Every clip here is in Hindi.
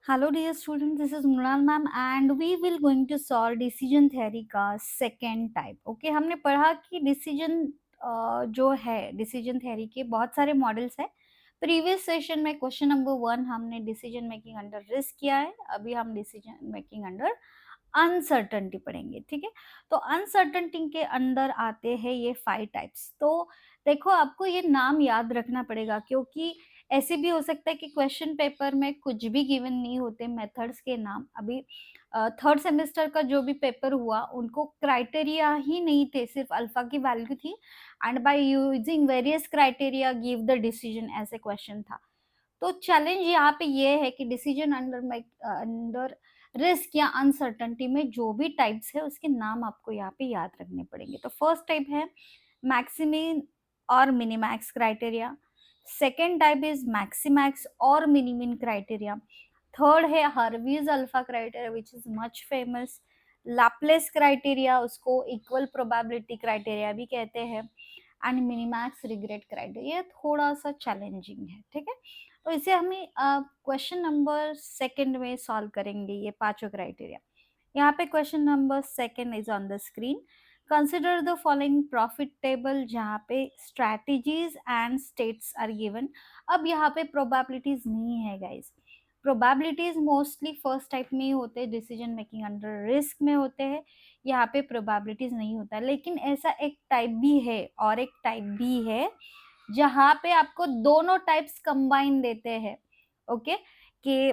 Hello dear student, this is Mrinal ma'am and we will going to solve decision theory का सेकेंड टाइप। ओके, हमने पढ़ा कि डिसीजन जो है डिसीजन थ्योरी के बहुत सारे मॉडल्स हैं। प्रीवियस सेशन में क्वेश्चन नंबर 1 हमने डिसीजन मेकिंग अंडर रिस्क किया है। अभी हम डिसीजन मेकिंग अंडर अनसर्टनिटी पढ़ेंगे। ठीक है, तो अनसर्टनिटी के अंदर आते हैं ये 5 टाइप्स। तो देखो, आपको ये नाम याद रखना पड़ेगा क्योंकि ऐसे भी हो सकता है कि क्वेश्चन पेपर में कुछ भी गिवन नहीं होते मेथड्स के नाम। अभी थर्ड सेमेस्टर का जो भी पेपर हुआ उनको क्राइटेरिया ही नहीं थे, सिर्फ अल्फा की वैल्यू थी and by using various criteria give the decision ऐसे क्वेश्चन था। तो चैलेंज यहाँ पे ये है कि डिसीजन अंडर रिस्क या अनसर्टनिटी में जो भी टाइप्स है उसके नाम आपको यहाँ पे याद रखने पड़ेंगे। तो फर्स्ट टाइप है मैक्सिमिन और minimax criteria. Second type is maximax और मिनिमिन क्राइटेरिया। थर्ड है Hurwicz alpha criteria which is much famous. Laplace criteria, उसको इक्वल प्रोबेबिलिटी क्राइटेरिया भी कहते हैं। एंड मिनिमैक्स रिग्रेट क्राइटेरिया थोड़ा सा चैलेंजिंग है। ठीक है, तो इसे हमें क्वेश्चन नंबर सेकंड में सॉल्व करेंगे ये पांचों क्राइटेरिया। यहाँ पे question number second is on the screen. Consider the following profit table, जहाँ पे strategies and states are given. अब यहाँ पे प्रोबेबिलिटीज नहीं है guys. Probabilities mostly first type में ही होते हैं, डिसीजन मेकिंग अंडर रिस्क में होते हैं। यहाँ पे प्रोबेबिलिटीज नहीं होता, लेकिन ऐसा एक टाइप भी है और एक टाइप भी है जहाँ पे आपको दोनों टाइप्स कंबाइन देते हैं। ओके, कि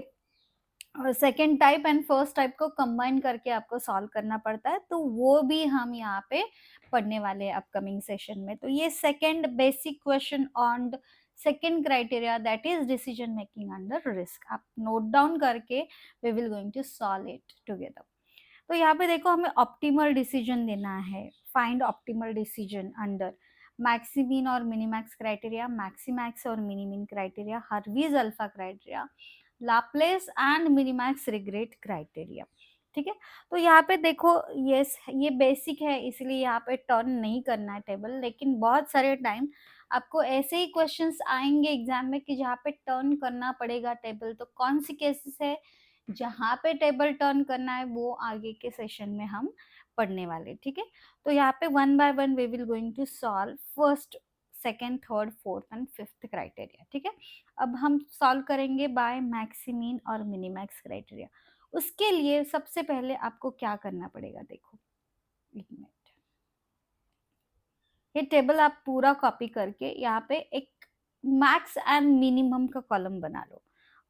second type and first type को कंबाइन करके आपको सॉल्व करना पड़ता है, तो वो भी हम यहाँ पे पढ़ने वाले हैं अपकमिंग सेशन में। तो ये second basic question on second criteria that is decision making under risk, आप नोट डाउन करके we will going to solve it together. तो यहाँ पे देखो, हमें ऑप्टिमल डिसीजन देना है। Find optimal decision under maximin और मिनिमैक्स क्राइटेरिया, मैक्सीमैक्स और minimin criteria, Hurwicz alpha criteria, Laplace and minimax regret criteria. ठीक है, तो यहाँ पे देखो ये बेसिक है, इसलिए यहाँ पे टर्न नहीं करना है टेबल, लेकिन बहुत सारे टाइम आपको ऐसे ही क्वेश्चंस आएंगे एग्जाम में कि जहाँ पे टर्न करना पड़ेगा टेबल। तो कौन सी केसेस है जहाँ पे टेबल टर्न करना है वो आगे के सेशन में हम पढ़ने वाले। ठीक है, तो यहाँ पे one by one we will going to solve first, second, third, fourth and fifth criteria. ठीक है, अब हम सॉल्व करेंगे बाय मैक्सिमीन और मिनिमैक्स क्राइटेरिया। उसके लिए सबसे पहले आपको क्या करना पड़ेगा, देखो एक मिनट, ये टेबल आप पूरा कॉपी करके यहाँ पे एक मैक्स एंड मिनिमम का कॉलम बना लो।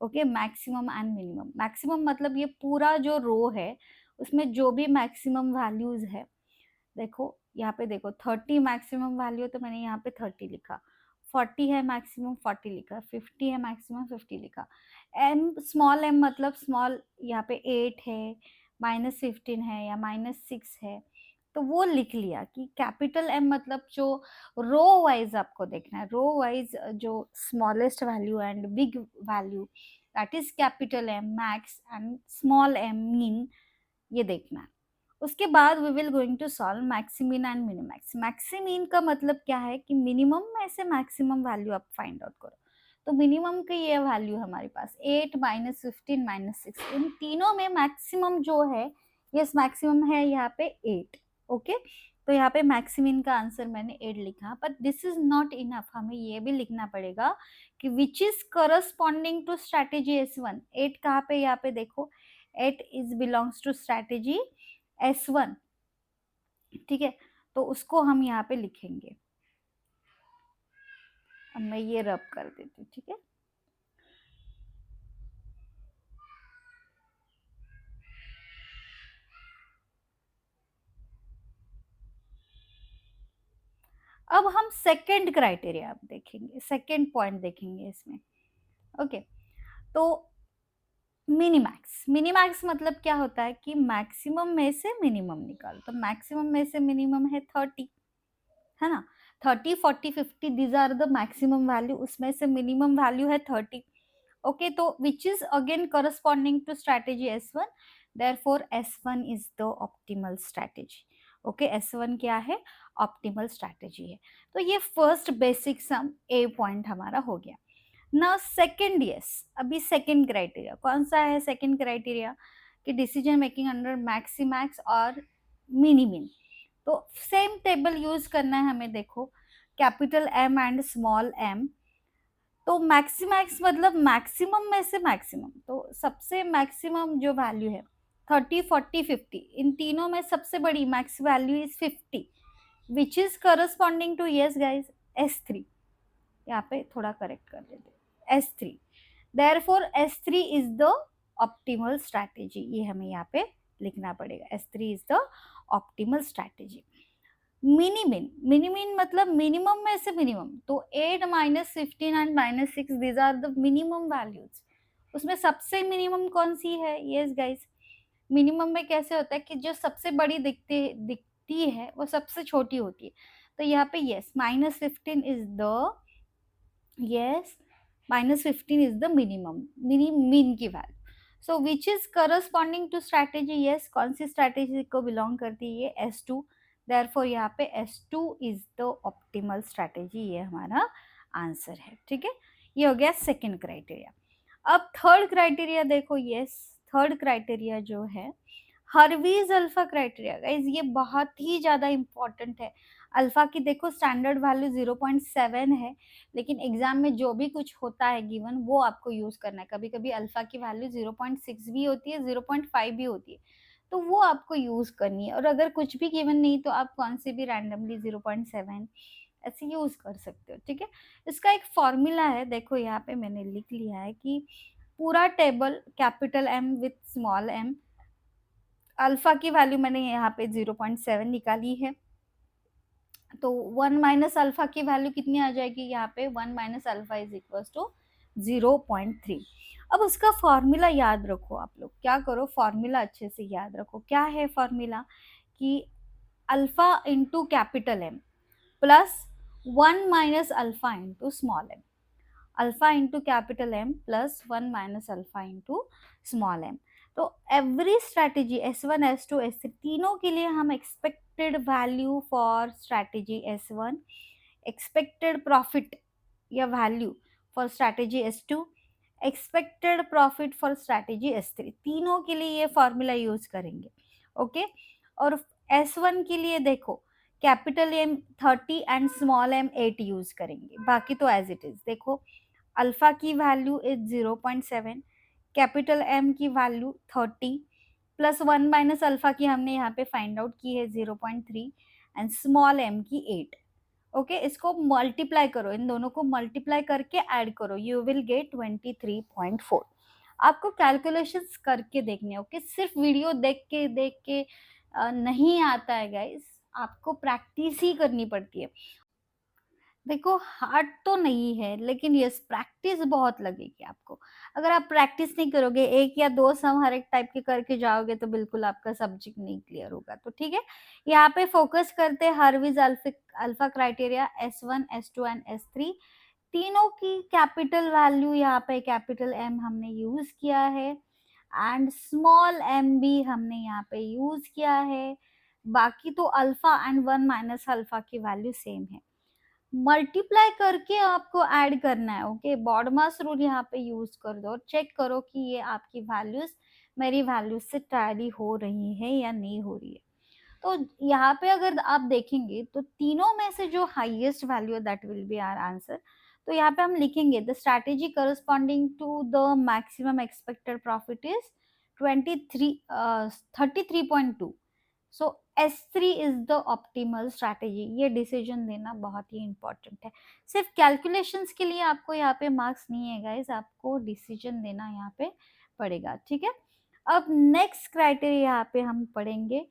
Okay, maximum and minimum. Maximum मतलब ये पूरा जो रो है उसमें जो भी मैक्सिमम वैल्यूज है, देखो यहाँ पे देखो 30 मैक्सिमम वैल्यू, तो मैंने यहाँ पे 30 लिखा। 40 है मैक्सिमम, 40 लिखा। 50 है मैक्सिमम, 50 लिखा। एम स्मॉल एम मतलब स्मॉल, यहाँ पे 8 है, -15 है या -6 है, तो वो लिख लिया। कि कैपिटल एम मतलब जो रो वाइज आपको देखना है, रो वाइज जो smallest value and big value, that is capital M max and small M min, ये देखना है। उसके बाद we will going to solve maximin and minimax. Maximin का मतलब क्या है कि मिनिमम में से मैक्सिमम वैल्यू आप फाइंड आउट करो। तो मिनिमम की ये वैल्यू हमारे पास 8 -15 -6, इन तीनों में मैक्सिमम जो है, यस मैक्सिमम है यहाँ पे 8। ओके, तो यहाँ पे मैक्सिमीन का आंसर मैंने 8 लिखा, but this is not enough, हमें ये भी लिखना पड़ेगा कि which is corresponding to strategy S1। 8 कहाँ पे, यहाँ पे देखो 8 is belongs to strategy S1। ठीक है, तो उसको हम यहाँ पे लिखेंगे। अब मैं ये रब कर देती हूँ। ठीक है, अब हम सेकंड क्राइटेरिया देखेंगे, सेकंड पॉइंट देखेंगे इसमें। ओके, तो मिनिमैक्स। मिनिमैक्स मतलब क्या होता है कि मैक्सिमम में से मिनिमम निकाल। तो मैक्सिमम में से मिनिमम है 30, है ना। 30, 40, 50 these are the maximum value, उसमें से मिनिमम वैल्यू है 30। ओके, तो which is again corresponding to strategy S1, therefore S1 is the optimal strategy. Okay, S1 क्या है, ऑप्टिमल स्ट्रैटेजी है। तो ये first basic some a point हमारा हो गया। ना सेकंड, यस, अभी सेकंड क्राइटेरिया कौन सा है? सेकंड क्राइटेरिया कि डिसीजन मेकिंग अंडर मैक्सिमैक्स और मिनी मिन। तो सेम टेबल यूज करना है हमें। देखो, capital M and small M. तो मैक्सिमैक्स मतलब मैक्सिमम में से मैक्सिमम, तो सबसे मैक्सिमम जो वैल्यू है 30, 40, 50, इन तीनों में सबसे बड़ी max value is 50, which is corresponding to, yes guys, S3। यहाँ पे थोड़ा करेक्ट कर देते, S3। Therefore S3 is the optimal strategy. ये हमें यहाँ पे लिखना पड़ेगा, S3 is the optimal strategy. Minimin, minimin मतलब मिनिमम में से मिनिमम। तो 8 -15 and -6 these are the minimum values. उसमें सबसे मिनिमम कौन सी है? यस गाइस, मिनिमम में कैसे होता है कि जो सबसे बड़ी दिखती है वो सबसे छोटी होती है। तो यहाँ पे yes, -15 is the, yes, -15 is the minimum, min की वैल्यू। So which is corresponding to strategy, yes, कौन सी स्ट्रैटेजी को बिलोंग करती है? ये S2। देयरफॉर यहाँ पे S2 is the optimal strategy. ये हमारा आंसर है, ठीक है। ये हो गया सेकंड क्राइटेरिया। अब थर्ड क्राइटेरिया देखो, यस, थर्ड क्राइटेरिया जो है हर्वीज अल्फा क्राइटेरिया। गाइज ये बहुत ही ज्यादा इंपॉर्टेंट है। अल्फा की देखो स्टैंडर्ड वैल्यू 0.7 है, लेकिन एग्जाम में जो भी कुछ होता है गिवन वो आपको यूज करना है। कभी कभी अल्फा की वैल्यू 0.6 भी होती है, 0.5 भी होती है, तो वो आपको यूज करनी है। और अगर कुछ भी गिवन नहीं तो आप कौन से भी रैंडमली 0.7 ऐसे यूज कर सकते हो, ठीक है। इसका एक फॉर्मूला है, देखो यहाँ पे मैंने लिख लिया है कि पूरा table capital M with small M, alpha की वैल्यू मैंने यहाँ पे 0.7 निकाली है, तो 1 माइनस अल्फा की वैल्यू कितनी आ जाएगी? यहाँ पे 1 minus alpha is equal to 0.3। अब उसका फॉर्मूला याद रखो। आप लोग क्या करो, फॉर्मूला अच्छे से याद रखो। क्या है फॉर्मूला? कि alpha into capital M plus 1 minus alpha into small M, alpha into capital M plus 1 minus alpha into small M. तो every strategy S1, S2, S3 तीनों के लिए हम expected value for strategy S1, expected profit या value for strategy S2, expected profit for strategy S3, तीनों के लिए ये फॉर्मूला यूज करेंगे, ओके। और S1 के लिए देखो capital M 30 and small M 8 use करेंगे, बाकी तो एज इट इज। देखो अल्फा की वैल्यू इज 0.7, कैपिटल एम की वैल्यू 30 प्लस 1 माइनस अल्फा की हमने यहाँ पे फाइंड आउट की है 0.3 एंड स्मॉल एम की 8, ओके। इसको मल्टीप्लाई करो, इन दोनों को मल्टीप्लाई करके ऐड करो, यू विल गेट 23.4। आपको कैलकुलेशंस करके देखने, ओके। सिर्फ वीडियो देख के नहीं आता है गाइस, आपको प्रैक्टिस ही करनी पड़ती है। देखो हार्ड तो नहीं है, लेकिन यस प्रैक्टिस बहुत लगेगी आपको। अगर आप प्रैक्टिस नहीं करोगे, एक या दो सम हर एक टाइप के करके जाओगे, तो बिल्कुल आपका सब्जेक्ट नहीं क्लियर होगा। तो ठीक है, यहाँ पे फोकस करते हैं हर्विज alpha criteria S1, S2 and S3। तीनों की कैपिटल वैल्यू यहाँ पे कैपिटल एम हमने यूज किया है एंड स्मॉल एम भी हमने यहाँ पे यूज किया है। बाकी तो अल्फा एंड 1 माइनस अल्फा की वैल्यू सेम है, मल्टीप्लाई करके आपको ऐड करना है, ओके। बॉडमास रूल यहाँ पे यूज कर दो और चेक करो कि ये आपकी वैल्यूज मेरी वैल्यूज से टैली हो रही है या नहीं हो रही है। तो यहाँ पे अगर आप देखेंगे तो तीनों में से जो highest value that will be our answer. तो यहाँ पे हम लिखेंगे the strategy corresponding to the maximum expected profit is 33.2। So S3 is the optimal strategy. ये डिसीजन देना बहुत ही इंपॉर्टेंट है। सिर्फ कैलकुलेशंस के लिए आपको यहाँ पे मार्क्स नहीं है गाइस, आपको डिसीजन देना यहाँ पे पड़ेगा, ठीक है। अब नेक्स्ट क्राइटेरिया यहाँ पे हम पढ़ेंगे।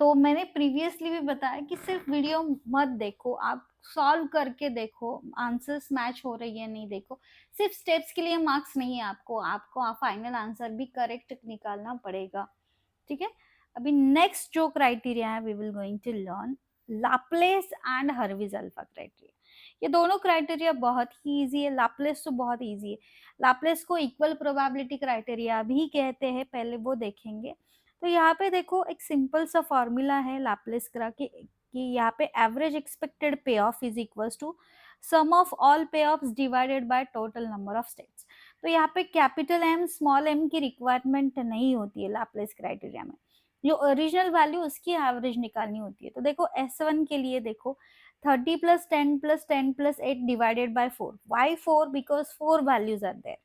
तो मैंने प्रीवियसली भी बताया कि सिर्फ वीडियो मत देखो, आप सॉल्व करके देखो, आंसर्स मैच हो रही है नहीं देखो। सिर्फ स्टेप्स के लिए मार्क्स नहीं है आपको, आपको फाइनल आंसर भी करेक्ट निकालना पड़ेगा, ठीक है। अभी नेक्स्ट जो क्राइटेरिया है we will going to learn Laplace and Hurwicz alpha criteria. ये दोनों क्राइटेरिया बहुत ही इजी है, लाप्लेस तो बहुत इजी है। लाप्लेस को इक्वल प्रोबेबिलिटी क्राइटेरिया भी कहते हैं, पहले वो देखेंगे। तो यहाँ पे देखो एक सिंपल सा फॉर्मूला है लाप्लेस का कि यहाँ पे average expected payoff is equals to sum of all payoffs divided by total number of states. तो यहाँ पे कैपिटल एम स्मॉल एम की रिक्वायरमेंट नहीं होती है लाप्लेस क्राइटेरिया में, जो ओरिजिनल वैल्यू उसकी एवरेज निकालनी होती है। तो देखो S1 के लिए देखो 30 plus 10 plus 10 plus 8 divided by 4। Why 4? Because 4 values are there.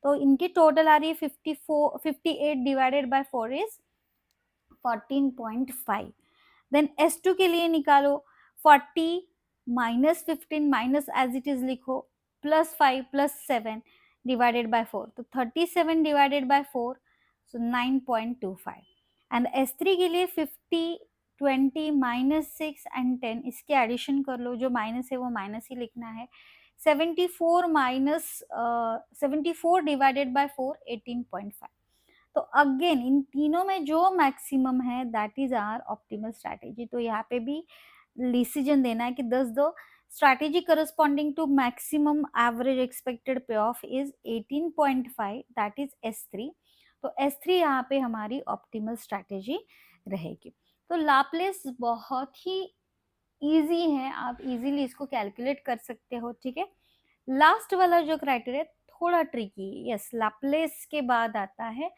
तो इनकी टोटल आ रही है 54, 58 divided by 4 is 14.5। Then S2 के लिए निकालो 40 minus 15 minus as it is लिखो प्लस 5 प्लस 7 डिवाइडेड बाय 4, तो 37 divided by 4, so 9.25। And S3 के लिए 50 20 माइनस 6 एंड 10, इसके एडिशन कर लो, जो माइनस है वो माइनस ही लिखना है। 74 माइनस 74 डिवाइडेड बाय 4 18.5। तो अगेन इन तीनों में जो मैक्सिमम है that is our optimal strategy. तो यहाँ पे भी डिसीजन देना है कि 10 दो strategy corresponding to maximum average expected payoff is 18.5, that is S3। तो S3 यहाँ पे हमारी ऑप्टिमल स्ट्रैटेजी रहेगी। तो लाप्लेस बहुत ही इजी है, आप इजीली इसको कैलकुलेट कर सकते हो, ठीक है। लास्ट वाला जो क्राइटेरिया थोड़ा ट्रिकी है। यस, लाप्लेस के बाद आता है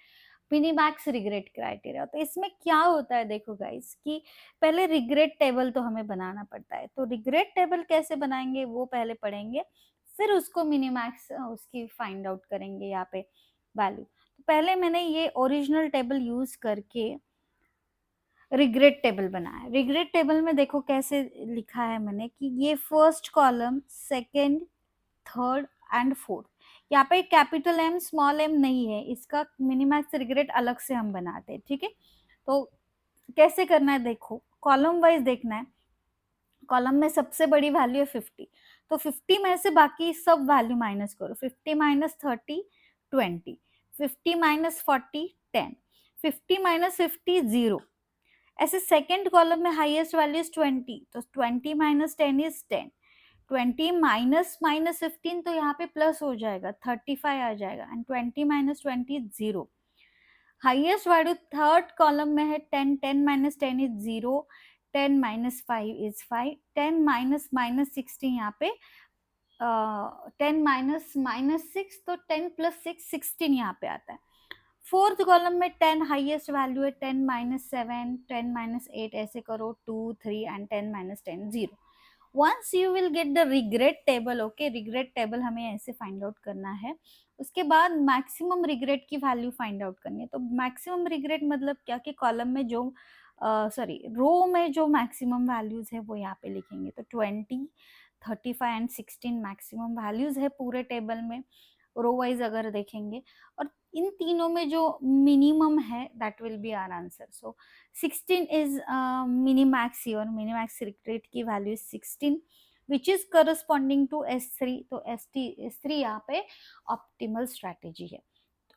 मिनीमैक्स रिग्रेट क्राइटेरिया। तो इसमें क्या होता है देखो गाइस, कि पहले रिग्रेट टेबल तो हमें बनाना पड़ता है। तो रिग्रेट टेबल कैसे बनाएंगे वो पहले पढ़ेंगे, फिर उसको मिनीमैक्स उसकी फाइंड आउट करेंगे यहाँ पे वैल्यू। तो पहले मैंने ये ओरिजिनल टेबल यूज करके रिग्रेट टेबल बनाया। रिग्रेट टेबल में देखो कैसे लिखा है मैंने कि ये first column, second, third and fourth, यहाँ पे कैपिटल एम स्मॉल एम नहीं है, इसका मिनिमैक्स रिग्रेट अलग से हम बनाते हैं, ठीक है। तो कैसे करना है देखो, कॉलम वाइज देखना है। कॉलम में सबसे बड़ी वैल्यू है 50, तो 50 में से बाकी सब वैल्यू माइनस करो। 50 माइनस 30 20, 50 माइनस 40 10, 50 माइनस 50 0। ऐसे सेकेंड कॉलम में हाईएस्ट वैल्यू इज 20, तो 20 माइनस 10 इज 10, 20 माइनस माइनस 15, तो यहाँ पे प्लस हो जाएगा 35 आ जाएगा, and 20 minus 20 0। Highest value third column में है 10, 10 minus 10 is 0, 10 minus 5 is 5, 10 minus minus 16 यहाँ पे 10 माइनस माइनस 6, तो 10 प्लस 6 16 यहाँ पे आता है। फोर्थ कॉलम में 10 हाईएस्ट वैल्यू है, 10 माइनस 7, 10 माइनस 8, ऐसे करो 2 3 and 10 minus 10 0। once you will get the regret table, okay, regret table हमें ऐसे फाइंड आउट करना है। उसके बाद मैक्सिमम रिग्रेट की वैल्यू फाइंड आउट करनी है। तो मैक्सिमम रिग्रेट मतलब क्या कि कॉलम में जो सॉरी रो में जो मैक्सिमम वैल्यूज है वो यहाँ पे लिखेंगे। तो 20 35 एंड 16 मैक्सिमम वैल्यूज है पूरे टेबल में, रो वाइज अगर देखेंगे। और इन तीनों में जो मिनिमम है that will be our answer. So 16 is minimax here, minimax regret की value is 16 which is corresponding to S3। तो S3 यहाँ पे ऑप्टिमल स्ट्रैटेजी है,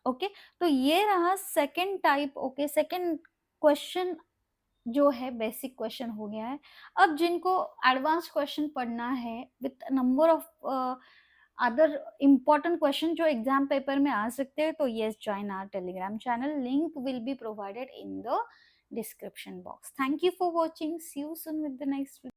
ओके। तो ये रहा second type, okay. Second question जो है बेसिक क्वेश्चन हो गया है। अब जिनको एडवांस क्वेश्चन पढ़ना है with number of other important question जो एग्जाम पेपर में आ सकते हैं, तो yes, join our Telegram channel, link will be provided in the description box. Thank you for watching, see you soon with the next